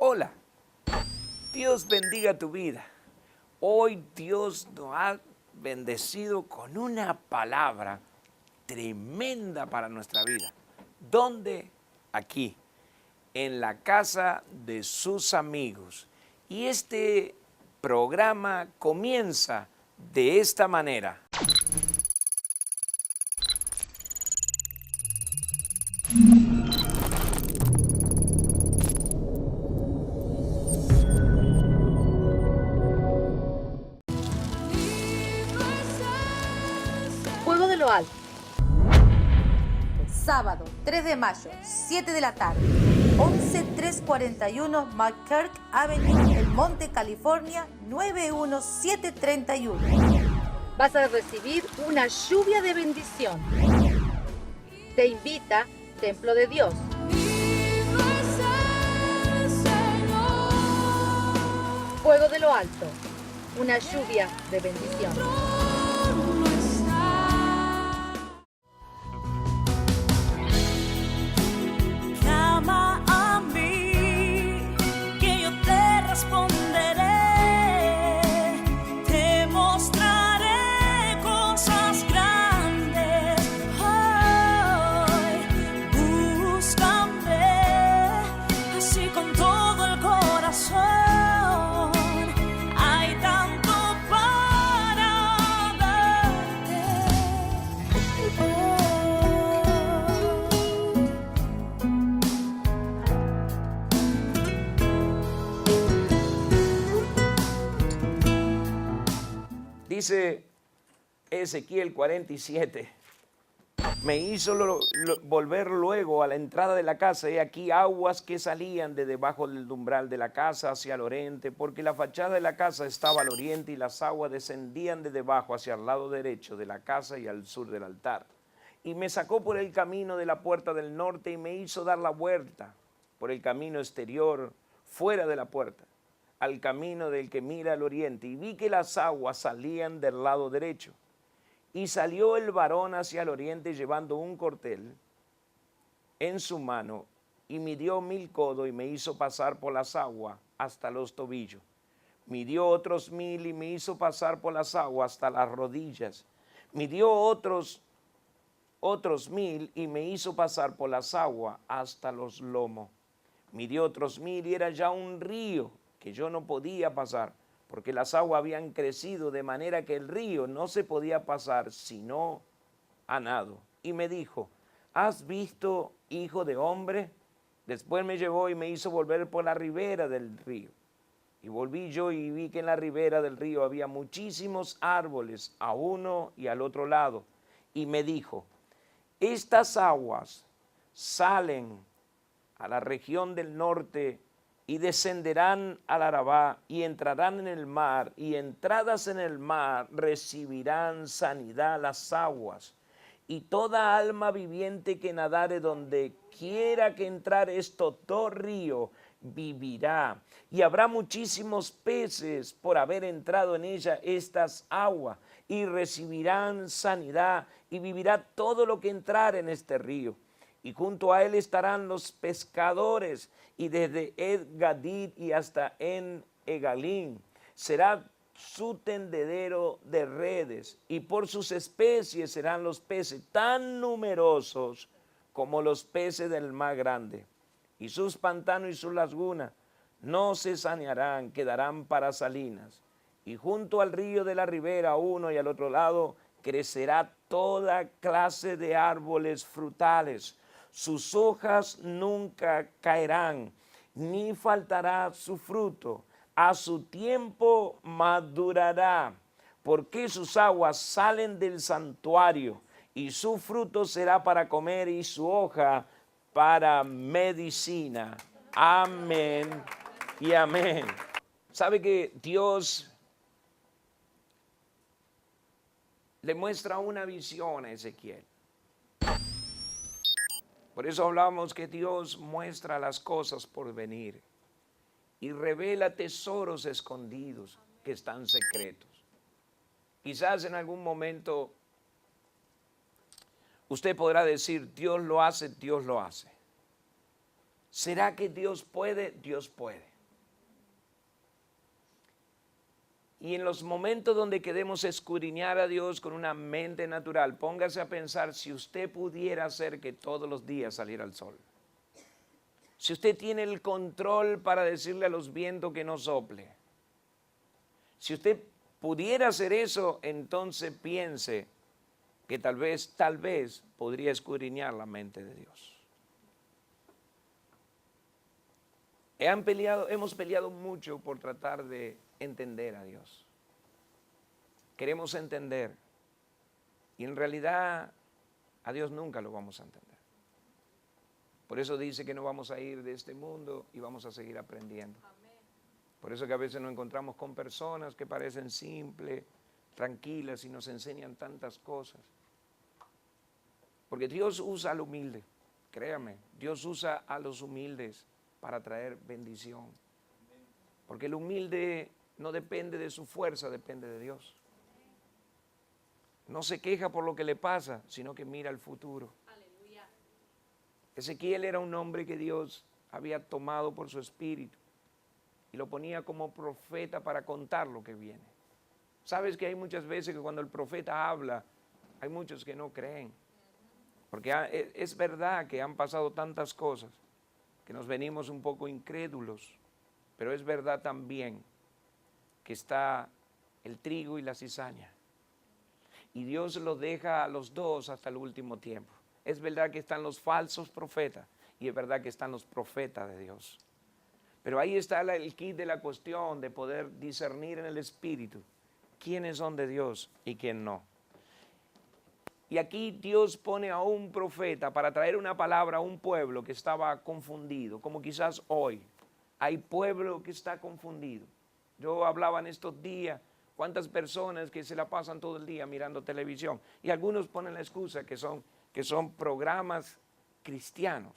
Hola, Dios bendiga tu vida. Hoy Dios nos ha bendecido con una palabra tremenda para nuestra vida. ¿Dónde? Aquí, en la casa de sus amigos. Y este programa comienza de esta manera. Fuego de lo Alto. Sábado 3 de mayo, 7 de la tarde, 11341 McKirk Avenue, El Monte, California, 91731. Vas a recibir una lluvia de bendición. Te invita Templo de Dios. Fuego de lo Alto. Una lluvia de bendición. Llama a mí, que yo te responderé, te mostraré cosas grandes. Hoy, búscame, así con todo el corazón. Hay tanto para darte. Dice Ezequiel 47, me hizo volver luego a la entrada de la casa, y aquí aguas que salían de debajo del umbral de la casa hacia el oriente, porque la fachada de la casa estaba al oriente y las aguas descendían de debajo hacia el lado derecho de la casa y al sur del altar. Y me sacó por el camino de la puerta del norte y me hizo dar la vuelta por el camino exterior, fuera de la puerta, al camino del que mira al oriente, y vi que las aguas salían del lado derecho. Y salió el varón hacia el oriente llevando un cortel en su mano, y midió 1000 codos y me hizo pasar por las aguas hasta los tobillos. Midió otros 1000 y me hizo pasar por las aguas hasta las rodillas. Midió otros 1000 y me hizo pasar por las aguas hasta los lomos. Midió otros 1000 y era ya un río que yo no podía pasar, porque las aguas habían crecido de manera que el río no se podía pasar sino a nado. Y me dijo, ¿has visto, hijo de hombre? Después me llevó y me hizo volver por la ribera del río. Y volví yo y vi que en la ribera del río había muchísimos árboles a uno y al otro lado. Y me dijo, estas aguas salen a la región del norte y descenderán al Arabá y entrarán en el mar, y entradas en el mar recibirán sanidad las aguas. Y toda alma viviente que nadare donde quiera que entrar estos dos ríos vivirá. Y habrá muchísimos peces por haber entrado en ella estas aguas, y recibirán sanidad, y vivirá todo lo que entrar en este río. Y junto a él estarán los pescadores, y desde En-Gadid y hasta En-Egalim será su tendedero de redes, y por sus especies serán los peces tan numerosos como los peces del mar grande. Y sus pantanos y sus lagunas no se sanearán, quedarán para salinas. Y junto al río de la ribera, a uno y al otro lado, crecerá toda clase de árboles frutales. Sus hojas nunca caerán, ni faltará su fruto. A su tiempo madurará, porque sus aguas salen del santuario, y su fruto será para comer, y su hoja para medicina. Amén y amén. ¿Sabe que Dios le muestra una visión a Ezequiel? Por eso hablamos que Dios muestra las cosas por venir y revela tesoros escondidos que están secretos. Quizás en algún momento usted podrá decir, Dios lo hace, Dios lo hace. ¿Será que Dios puede? Dios puede. Y en los momentos donde queremos escudriñar a Dios con una mente natural, póngase a pensar si usted pudiera hacer que todos los días saliera el sol. Si usted tiene el control para decirle a los vientos que no sople. Si usted pudiera hacer eso, entonces piense que tal vez podría escudriñar la mente de Dios. Hemos peleado mucho por tratar de entender a Dios. Queremos entender y en realidad a Dios nunca lo vamos a entender. Por eso dice que no vamos a ir de este mundo y vamos a seguir aprendiendo. Por eso que a veces nos encontramos con personas que parecen simples, tranquilas y nos enseñan tantas cosas. Porque Dios usa al humilde, créame, Dios usa a los humildes para traer bendición. Porque el humilde no depende de su fuerza, depende de Dios. No se queja por lo que le pasa, sino que mira al futuro. Ezequiel era un hombre que Dios había tomado por su espíritu y lo ponía como profeta para contar lo que viene. Sabes que hay muchas veces que cuando el profeta habla, hay muchos que no creen. Porque es verdad que han pasado tantas cosas que nos venimos un poco incrédulos, pero es verdad también que está el trigo y la cizaña. Y Dios los deja a los dos hasta el último tiempo. Es verdad que están los falsos profetas y es verdad que están los profetas de Dios. Pero ahí está el kit de la cuestión de poder discernir en el espíritu quiénes son de Dios y quién no. Y aquí Dios pone a un profeta para traer una palabra a un pueblo que estaba confundido, como quizás hoy hay pueblo que está confundido. Yo hablaba en estos días cuántas personas que se la pasan todo el día mirando televisión y algunos ponen la excusa que son programas cristianos.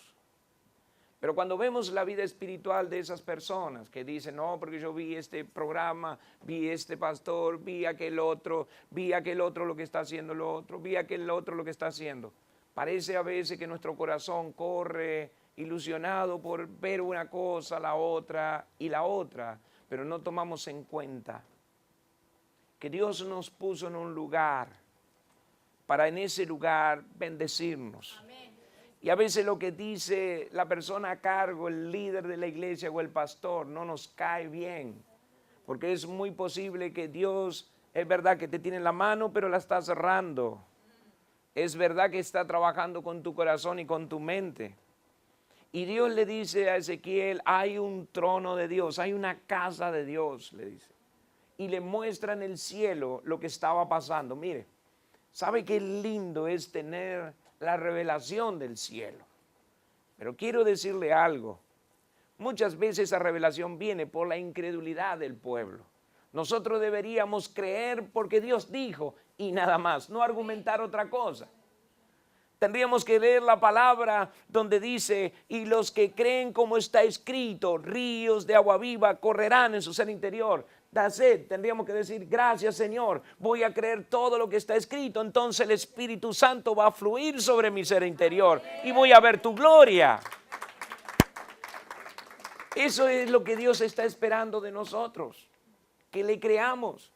Pero cuando vemos la vida espiritual de esas personas que dicen, no, porque yo vi este programa, vi este pastor, vi aquel otro lo que está haciendo lo otro, vi aquel otro lo que está haciendo. Parece a veces que nuestro corazón corre ilusionado por ver una cosa, la otra y la otra, pero no tomamos en cuenta que Dios nos puso en un lugar para en ese lugar bendecirnos. Amén. Y a veces lo que dice la persona a cargo, el líder de la iglesia o el pastor, no nos cae bien. Porque es muy posible que Dios, es verdad que te tiene en la mano, pero la está cerrando. Es verdad que está trabajando con tu corazón y con tu mente. Y Dios le dice a Ezequiel, hay un trono de Dios, hay una casa de Dios, le dice. Y le muestra en el cielo lo que estaba pasando. Mire, ¿sabe qué lindo es tener la revelación del cielo? Pero quiero decirle algo. Muchas veces esa revelación viene por la incredulidad del pueblo. Nosotros deberíamos creer porque Dios dijo y nada más, no argumentar otra cosa. Tendríamos que leer la palabra donde dice, y los que creen como está escrito, ríos de agua viva correrán en su ser interior. That's it. Tendríamos que decir, gracias Señor, voy a creer todo lo que está escrito, entonces el Espíritu Santo va a fluir sobre mi ser interior y voy a ver tu gloria. Eso es lo que Dios está esperando de nosotros, que le creamos.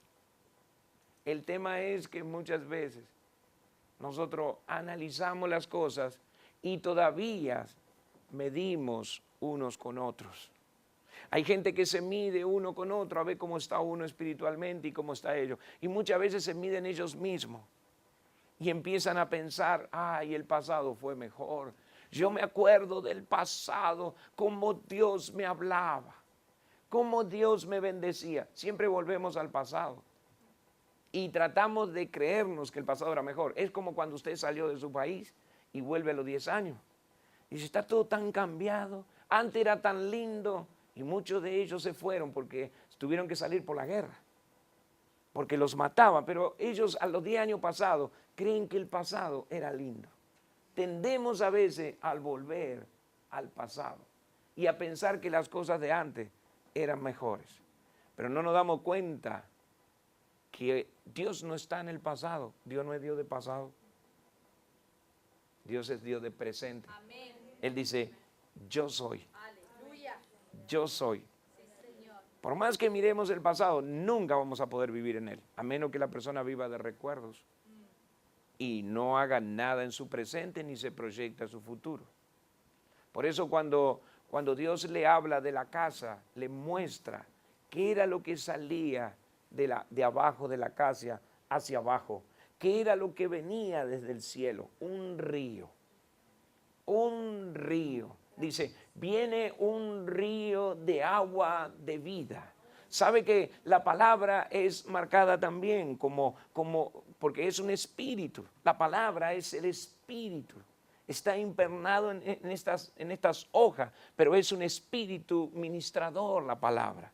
El tema es que muchas veces nosotros analizamos las cosas y todavía medimos unos con otros. Hay gente que se mide uno con otro a ver cómo está uno espiritualmente y cómo está ellos. Y muchas veces se miden ellos mismos y empiezan a pensar, ay, el pasado fue mejor. Yo me acuerdo del pasado, cómo Dios me hablaba, cómo Dios me bendecía. Siempre volvemos al pasado y tratamos de creernos que el pasado era mejor. Es como cuando usted salió de su país y vuelve a los 10 años. Dice, está todo tan cambiado, antes era tan lindo. Y muchos de ellos se fueron porque tuvieron que salir por la guerra, porque los mataban. Pero ellos a los 10 años pasados creen que el pasado era lindo. Tendemos a veces al volver al pasado y a pensar que las cosas de antes eran mejores. Pero no nos damos cuenta que Dios no está en el pasado. Dios no es Dios de pasado. Dios es Dios de presente. Amén. Él dice, yo soy. Yo soy. Por más que miremos el pasado, nunca vamos a poder vivir en él, a menos que la persona viva de recuerdos y no haga nada en su presente ni se proyecte a su futuro. Por eso cuando Dios le habla de la casa, le muestra qué era lo que salía de abajo de la casa hacia abajo, qué era lo que venía desde el cielo, un río. Un río. Dice, viene un río de agua de vida. Sabe que la palabra es marcada también porque es un espíritu. La palabra es el espíritu. Está impregnado en estas hojas, pero es un espíritu ministrador la palabra.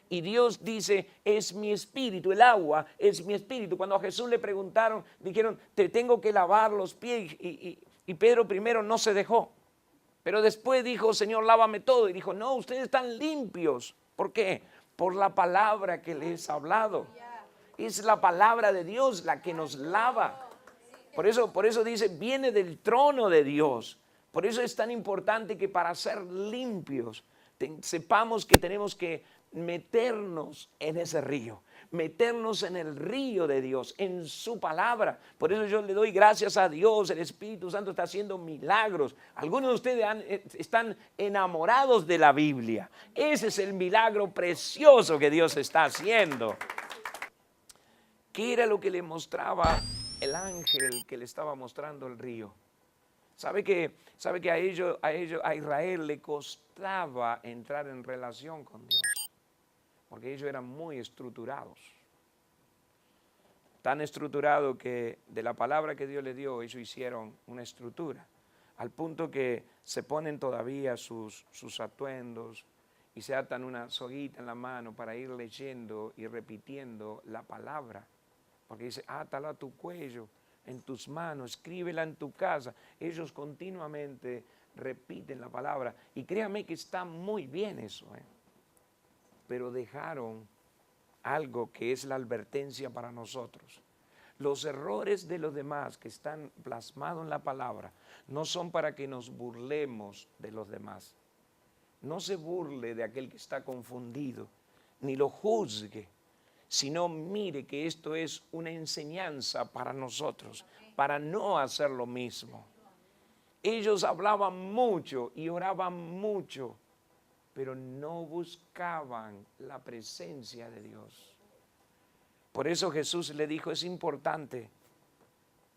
Y Dios dice, es mi espíritu, el agua es mi espíritu. Cuando a Jesús le preguntaron, dijeron, te tengo que lavar los pies. Y Pedro primero no se dejó. Pero después dijo, Señor, lávame todo. Y dijo, no, ustedes están limpios. ¿Por qué? Por la palabra que les he hablado. Es la palabra de Dios la que nos lava. Por eso dice, viene del trono de Dios. Por eso es tan importante que para ser limpios, sepamos que tenemos que meternos en ese río, meternos en el río de Dios, en su palabra. Por eso yo le doy gracias a Dios, el Espíritu Santo está haciendo milagros. Algunos de ustedes están enamorados de la Biblia. Ese es el milagro precioso que Dios está haciendo. ¿Qué era lo que le mostraba el ángel que le estaba mostrando el río? ¿Sabe que a Israel le costaba entrar en relación con Dios? Porque ellos eran muy estructurados. Tan estructurado que de la palabra que Dios les dio, ellos hicieron una estructura. Al punto que se ponen todavía sus atuendos y se atan una soguita en la mano para ir leyendo y repitiendo la palabra. Porque dice, átala a tu cuello, en tus manos, escríbela en tu casa. Ellos continuamente repiten la palabra. Y créame que está muy bien eso, pero dejaron algo que es la advertencia para nosotros. Los errores de los demás que están plasmados en la palabra no son para que nos burlemos de los demás. No se burle de aquel que está confundido, ni lo juzgue, sino mire que esto es una enseñanza para nosotros, para no hacer lo mismo. Ellos hablaban mucho y oraban mucho, pero no buscaban la presencia de Dios. Por eso Jesús le dijo, es importante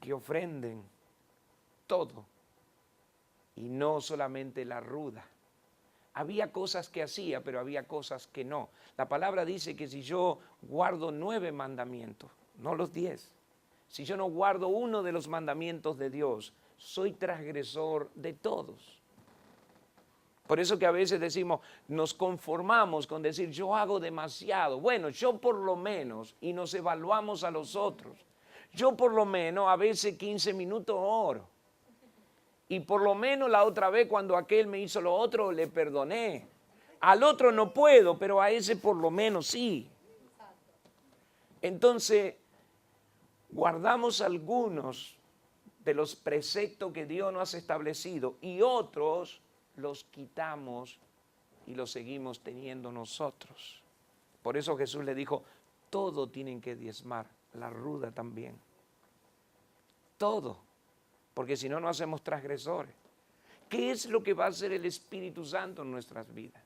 que ofrenden todo y no solamente la ruda. Había cosas que hacía, pero había cosas que no. La palabra dice que si yo guardo 9 mandamientos, no los 10, si yo no guardo uno de los mandamientos de Dios, soy transgresor de todos. Por eso que a veces decimos, nos conformamos con decir, yo hago demasiado. Bueno, yo por lo menos, y nos evaluamos a los otros, yo por lo menos a veces 15 minutos oro. Y por lo menos la otra vez cuando aquel me hizo lo otro, le perdoné. Al otro no puedo, pero a ese por lo menos sí. Entonces, guardamos algunos de los preceptos que Dios nos ha establecido y otros los quitamos y los seguimos teniendo nosotros. Por eso Jesús le dijo, todo tienen que diezmar, la ruda también. Todo. Porque si no, no hacemos transgresores. ¿Qué es lo que va a hacer el Espíritu Santo en nuestras vidas?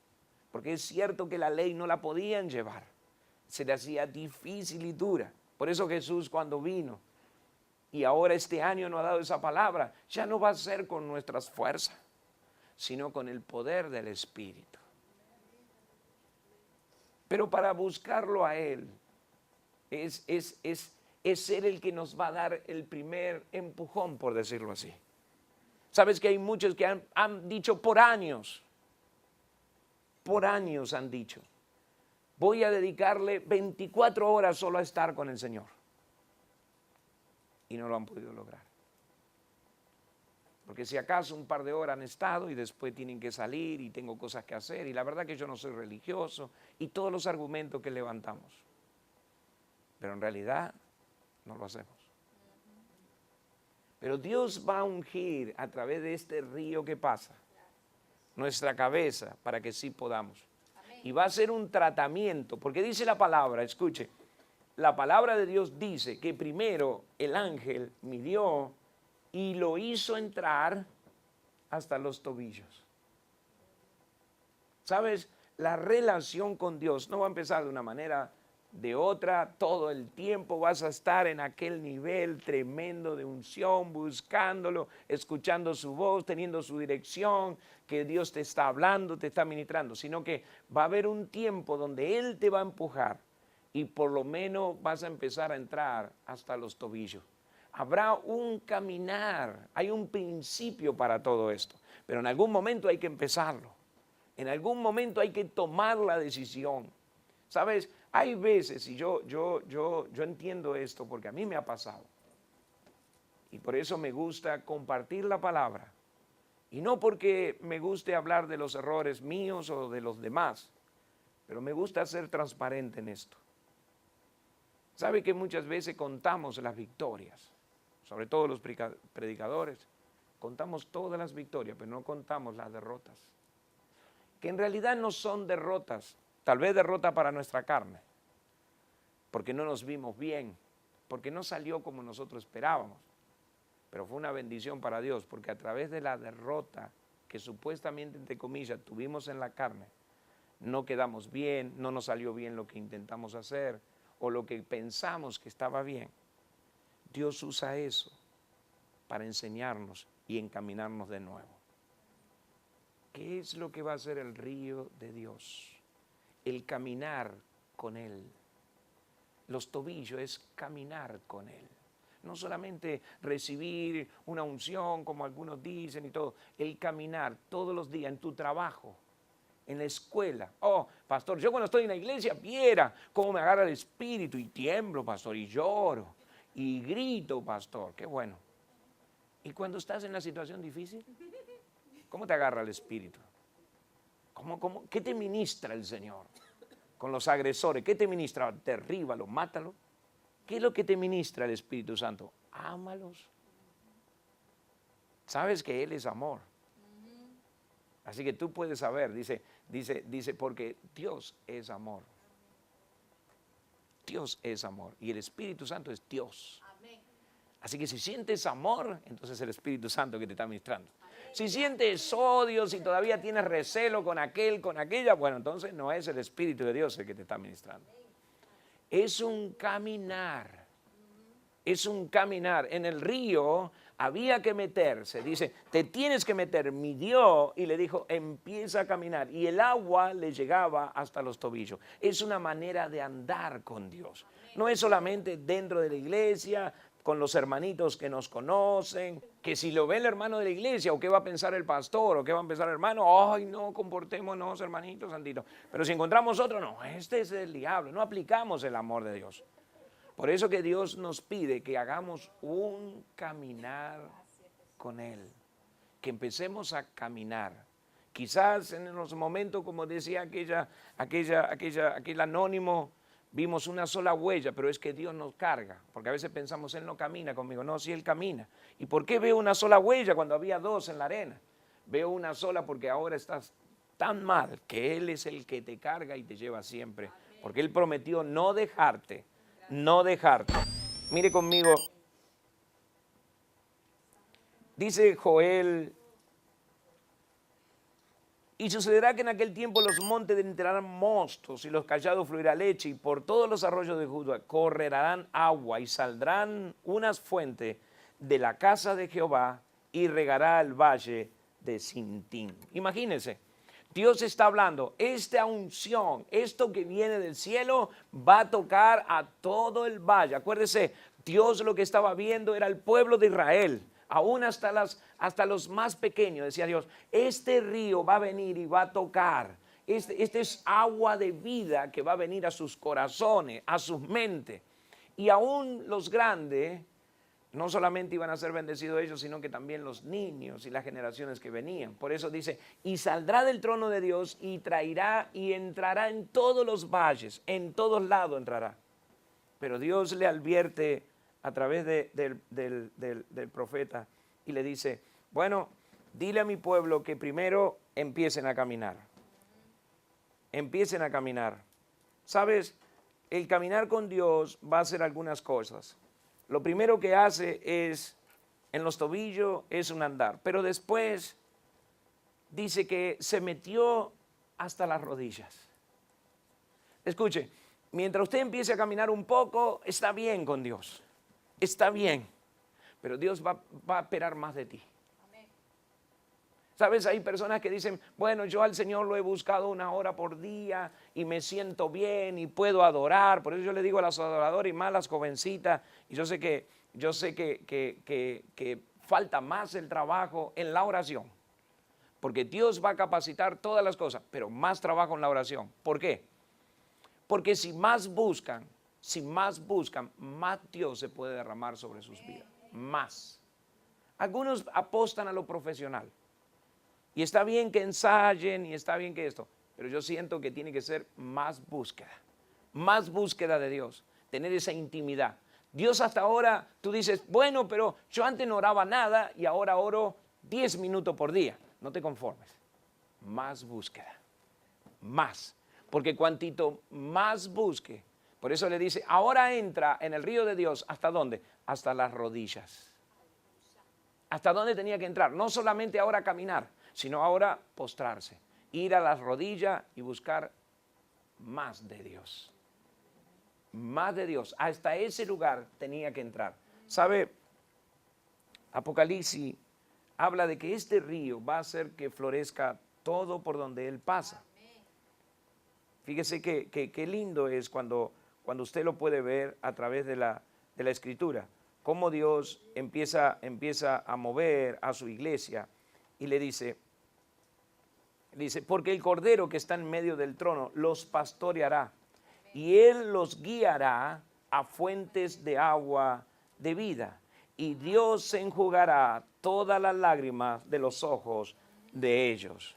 Porque es cierto que la ley no la podían llevar. Se le hacía difícil y dura. Por eso Jesús cuando vino, y ahora este año nos ha dado esa palabra, ya no va a ser con nuestras fuerzas, sino con el poder del Espíritu. Pero para buscarlo a Él, es ser el que nos va a dar el primer empujón, por decirlo así. Sabes que hay muchos que han dicho por años han dicho, voy a dedicarle 24 horas solo a estar con el Señor. Y no lo han podido lograr. Porque si acaso un par de horas han estado y después tienen que salir y tengo cosas que hacer y la verdad que yo no soy religioso y todos los argumentos que levantamos. Pero en realidad no lo hacemos. Pero Dios va a ungir a través de este río que pasa nuestra cabeza, para que sí podamos. Y va a ser un tratamiento, porque dice la palabra, escuche, la palabra de Dios dice que primero el ángel midió y lo hizo entrar hasta los tobillos. ¿Sabes? La relación con Dios no va a empezar de una manera, de otra. Todo el tiempo vas a estar en aquel nivel tremendo de unción, buscándolo, escuchando su voz, teniendo su dirección, que Dios te está hablando, te está ministrando, sino que va a haber un tiempo donde Él te va a empujar y por lo menos vas a empezar a entrar hasta los tobillos. Habrá un caminar, hay un principio para todo esto, pero en algún momento hay que empezarlo. En algún momento hay que tomar la decisión. ¿Sabes? Hay veces, y yo entiendo esto porque a mí me ha pasado, y por eso me gusta compartir la palabra, y no porque me guste hablar de los errores míos o de los demás, pero me gusta ser transparente en esto. ¿Sabe que muchas veces contamos las victorias? Sobre todo los predicadores, contamos todas las victorias, pero no contamos las derrotas. Que en realidad no son derrotas, tal vez derrota para nuestra carne, porque no nos vimos bien, porque no salió como nosotros esperábamos, pero fue una bendición para Dios, porque a través de la derrota que supuestamente, entre comillas, tuvimos en la carne, no quedamos bien, no nos salió bien lo que intentamos hacer, o lo que pensamos que estaba bien. Dios usa eso para enseñarnos y encaminarnos de nuevo. ¿Qué es lo que va a hacer el río de Dios? El caminar con Él. Los tobillos es caminar con Él. No solamente recibir una unción, como algunos dicen y todo. El caminar todos los días en tu trabajo, en la escuela. Oh, pastor, yo cuando estoy en la iglesia, viera cómo me agarra el espíritu y tiemblo, pastor, y lloro, y grito, pastor. Qué bueno. ¿Y cuando estás en la situación difícil? ¿Cómo te agarra el espíritu? ¿Qué te ministra el Señor? Con los agresores, ¿qué te ministra? Derríbalo, mátalo. ¿Qué es lo que te ministra el Espíritu Santo? Ámalos. Sabes que Él es amor. Así que tú puedes saber, dice, porque Dios es amor. Dios es amor y el Espíritu Santo es Dios. Así que si sientes amor, entonces es el Espíritu Santo que te está ministrando. Si sientes odio, si todavía tienes recelo con aquel, con aquella, bueno, entonces no es el Espíritu de Dios el que te está ministrando. Es un caminar. Es un caminar. En el río había que meterse. Dice, te tienes que meter. Midió y le dijo, empieza a caminar. Y el agua le llegaba hasta los tobillos. Es una manera de andar con Dios. No es solamente dentro de la iglesia, con los hermanitos que nos conocen, que si lo ve el hermano de la iglesia, o qué va a pensar el pastor, o qué va a pensar el hermano, ay no, comportémonos hermanitos santitos. Pero si encontramos otro, no, este es el diablo, no aplicamos el amor de Dios. Por eso que Dios nos pide que hagamos un caminar con Él, que empecemos a caminar. Quizás en los momentos, como decía aquel anónimo, vimos una sola huella, pero es que Dios nos carga, porque a veces pensamos, Él no camina conmigo. No, sí Él camina. ¿Y por qué veo una sola huella cuando había dos en la arena? Veo una sola porque ahora estás tan mal que Él es el que te carga y te lleva siempre, porque Él prometió no dejarte, no dejarte. Mire conmigo, dice Joel: y sucederá que en aquel tiempo los montes entrarán mostos y los callados fluirá leche, y por todos los arroyos de Judá correrán agua, y saldrán unas fuentes de la casa de Jehová y regará el valle de Sintín. Imagínense, Dios está hablando, esta unción, esto que viene del cielo va a tocar a todo el valle. Acuérdese, Dios lo que estaba viendo era el pueblo de Israel. Aún hasta los más pequeños, decía Dios, este río va a venir y va a tocar. Este es agua de vida que va a venir a sus corazones, a sus mentes. Y aún los grandes, no solamente iban a ser bendecidos ellos, sino que también los niños y las generaciones que venían. Por eso dice, y saldrá del trono de Dios y traerá y entrará en todos los valles, en todos lados entrará. Pero Dios le advierte a través del profeta y le dice, bueno, dile a mi pueblo que primero empiecen a caminar. Empiecen a caminar. ¿Sabes? El caminar con Dios va a hacer algunas cosas. Lo primero que hace es, en los tobillos, es un andar. Pero después dice que se metió hasta las rodillas. Escuche, mientras usted empiece a caminar un poco, está bien con Dios. Está bien. Pero Dios va a esperar más de ti. ¿Sabes? Hay personas que dicen, bueno, yo al Señor lo he buscado 1 hora por día y me siento bien y puedo adorar. Por eso yo le digo a las adoradoras y más a las jovencitas, y yo sé que falta más el trabajo en la oración. Porque Dios va a capacitar todas las cosas, pero más trabajo en la oración. ¿Por qué? Porque si más buscan, más Dios se puede derramar sobre sus vidas. Más. Algunos apostan a lo profesional. Y está bien que ensayen y está bien que esto, pero yo siento que tiene que ser más búsqueda de Dios, tener esa intimidad. Dios hasta ahora, tú dices, bueno, pero yo antes no oraba nada y ahora oro 10 minutos por día. No te conformes, más búsqueda, más, porque cuantito más busque, por eso le dice, ahora entra en el río de Dios, ¿hasta dónde? Hasta las rodillas. ¿Hasta dónde tenía que entrar? No solamente ahora caminar, sino ahora postrarse, ir a las rodillas y buscar más de Dios. Más de Dios. Hasta ese lugar tenía que entrar. ¿Sabe? Apocalipsis habla de que este río va a hacer que florezca todo por donde Él pasa. Fíjese que lindo es cuando usted lo puede ver a través de la Escritura. Cómo Dios empieza a mover a su iglesia y le dice, porque el Cordero que está en medio del trono los pastoreará y Él los guiará a fuentes de agua de vida. Y Dios se enjugará todas las lágrimas de los ojos de ellos.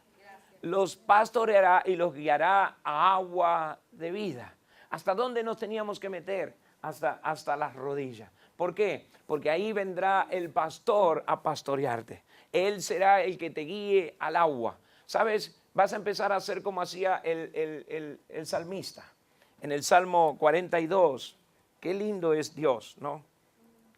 Los pastoreará y los guiará a agua de vida. ¿Hasta dónde nos teníamos que meter? Hasta las rodillas. ¿Por qué? Porque ahí vendrá el pastor a pastorearte. Él será el que te guíe al agua. ¿Sabes? Vas a empezar a hacer como hacía el salmista. En el Salmo 42. Qué lindo es Dios, ¿no?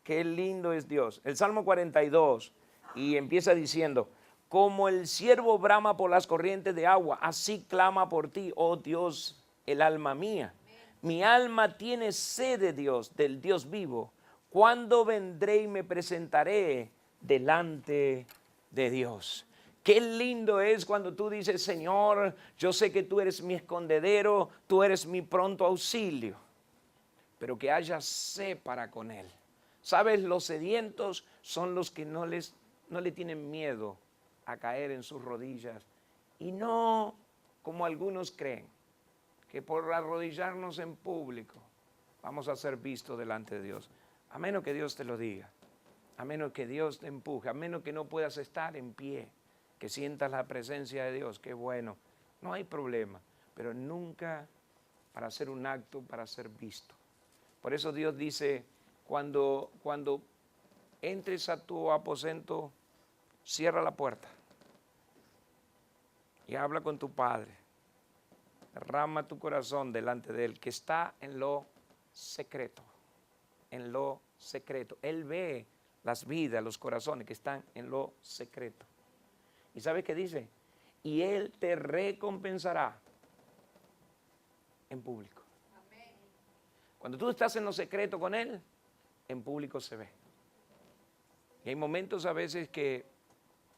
Qué lindo es Dios. El Salmo 42 y empieza diciendo, como el ciervo brama por las corrientes de agua, así clama por ti, oh Dios, el alma mía. Mi alma tiene sed de Dios, del Dios vivo. ¿Cuándo vendré y me presentaré delante de Dios? Qué lindo es cuando tú dices, Señor, yo sé que tú eres mi escondedero, tú eres mi pronto auxilio, pero que haya sed para con Él. ¿Sabes? Los sedientos son los que no le tienen miedo a caer en sus rodillas y no como algunos creen, que por arrodillarnos en público vamos a ser vistos delante de Dios. A menos que Dios te lo diga, a menos que Dios te empuje, a menos que no puedas estar en pie, que sientas la presencia de Dios, qué bueno, no hay problema, pero nunca para hacer un acto, para ser visto. Por eso Dios dice, cuando entres a tu aposento, cierra la puerta y habla con tu Padre. Derrama tu corazón delante de Él, que está en lo secreto. En lo secreto. Él ve las vidas, los corazones que están en lo secreto. ¿Y sabes qué dice? Y Él te recompensará en público. Amén. Cuando tú estás en lo secreto con Él, en público se ve. Y hay momentos a veces que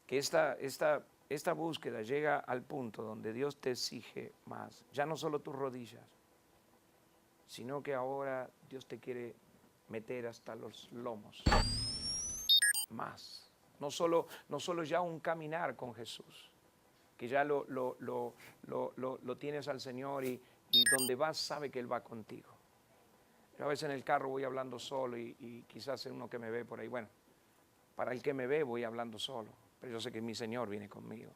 esta búsqueda llega al punto donde Dios te exige más. Ya no solo tus rodillas, sino que ahora Dios te quiere meter hasta los lomos. Más. No solo ya un caminar con Jesús, que ya lo tienes al Señor y donde vas sabe que Él va contigo. Yo a veces en el carro voy hablando solo y quizás uno que me ve por ahí, bueno, para el que me ve voy hablando solo, pero yo sé que mi Señor viene conmigo.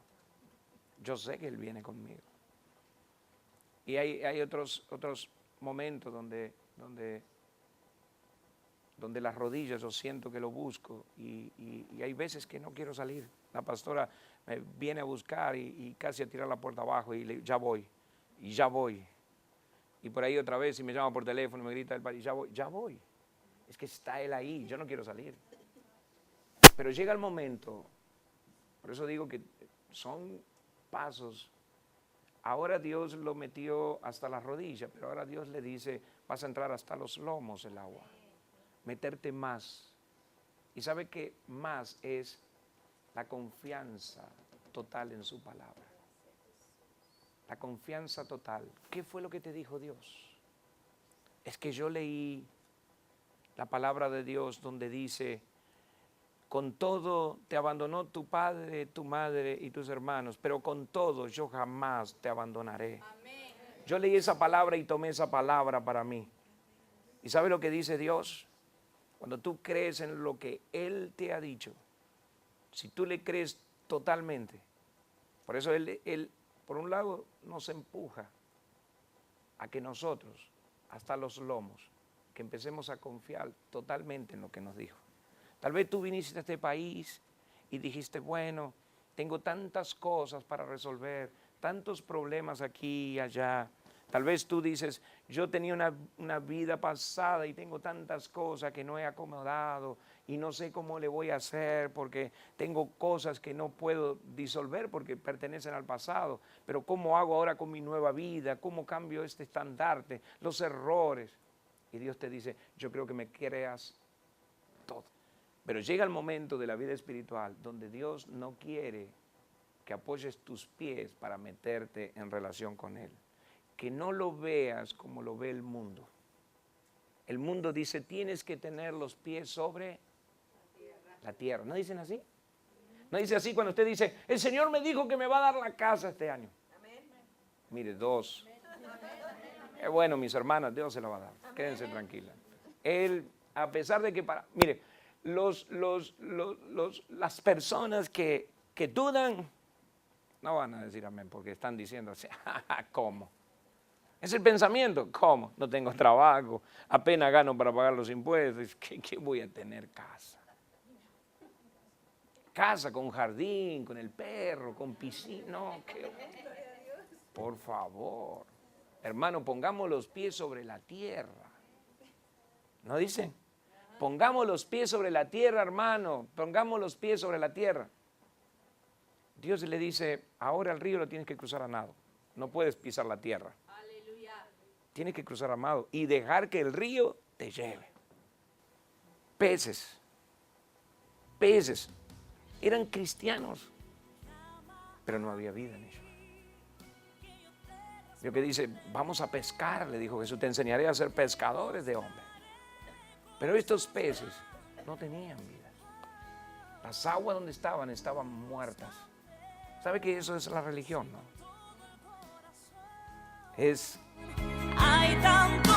Yo sé que Él viene conmigo. Y hay otros momentos donde las rodillas yo siento que lo busco y hay veces que no quiero salir. La pastora me viene a buscar y casi a tirar la puerta abajo y ya voy, y ya voy. Y por ahí otra vez y me llama por teléfono y me grita el padre, ya voy. Es que está él ahí, yo no quiero salir. Pero llega el momento, por eso digo que son pasos. Ahora Dios lo metió hasta las rodillas, pero ahora Dios le dice, vas a entrar hasta los lomos el agua, meterte más. Y sabe que más es la confianza total en su palabra. La confianza total. ¿Qué fue lo que te dijo Dios? Es que yo leí la palabra de Dios donde dice, con todo te abandonó tu padre, tu madre y tus hermanos, pero con todo yo jamás te abandonaré. Amén. Yo leí esa palabra y tomé esa palabra para mí. ¿Y sabe lo que dice Dios? Cuando tú crees en lo que Él te ha dicho, si tú le crees totalmente, por eso Él por un lado nos empuja a que nosotros, hasta los lomos, que empecemos a confiar totalmente en lo que nos dijo. Tal vez tú viniste a este país y dijiste, bueno, tengo tantas cosas para resolver, tantos problemas aquí y allá. Tal vez tú dices, yo tenía una vida pasada y tengo tantas cosas que no he acomodado y no sé cómo le voy a hacer porque tengo cosas que no puedo disolver porque pertenecen al pasado. Pero ¿cómo hago ahora con mi nueva vida? ¿Cómo cambio este estandarte? Los errores. Y Dios te dice, yo creo que me creas todo. Pero llega el momento de la vida espiritual donde Dios no quiere que apoyes tus pies para meterte en relación con Él. Que no lo veas como lo ve el mundo. El mundo dice, tienes que tener los pies sobre la tierra. ¿No dicen así? ¿No dice así cuando usted dice, el Señor me dijo que me va a dar la casa este año? Mire, dos. Bueno, mis hermanas, Dios se la va a dar. Quédense tranquilas. Él, a pesar de que mire, las personas que dudan, no van a decir amén porque están diciendo así, ¿cómo? Es el pensamiento, ¿cómo? No tengo trabajo, apenas gano para pagar los impuestos, ¿qué voy a tener casa? Casa con jardín, con el perro, con piscina, no, por favor. Hermano, pongamos los pies sobre la tierra. ¿No dicen? Pongamos los pies sobre la tierra, hermano, pongamos los pies sobre la tierra. Dios le dice, ahora el río lo tienes que cruzar a nado, no puedes pisar la tierra. Tienes que cruzar a nado y dejar que el río te lleve. Peces, eran cristianos, pero no había vida en ellos. Lo que dice, vamos a pescar, le dijo Jesús, te enseñaré a ser pescadores de hombres. Pero estos peces no tenían vida. Las aguas donde estaban muertas. ¿Sabe que eso es la religión, no? Hay tanto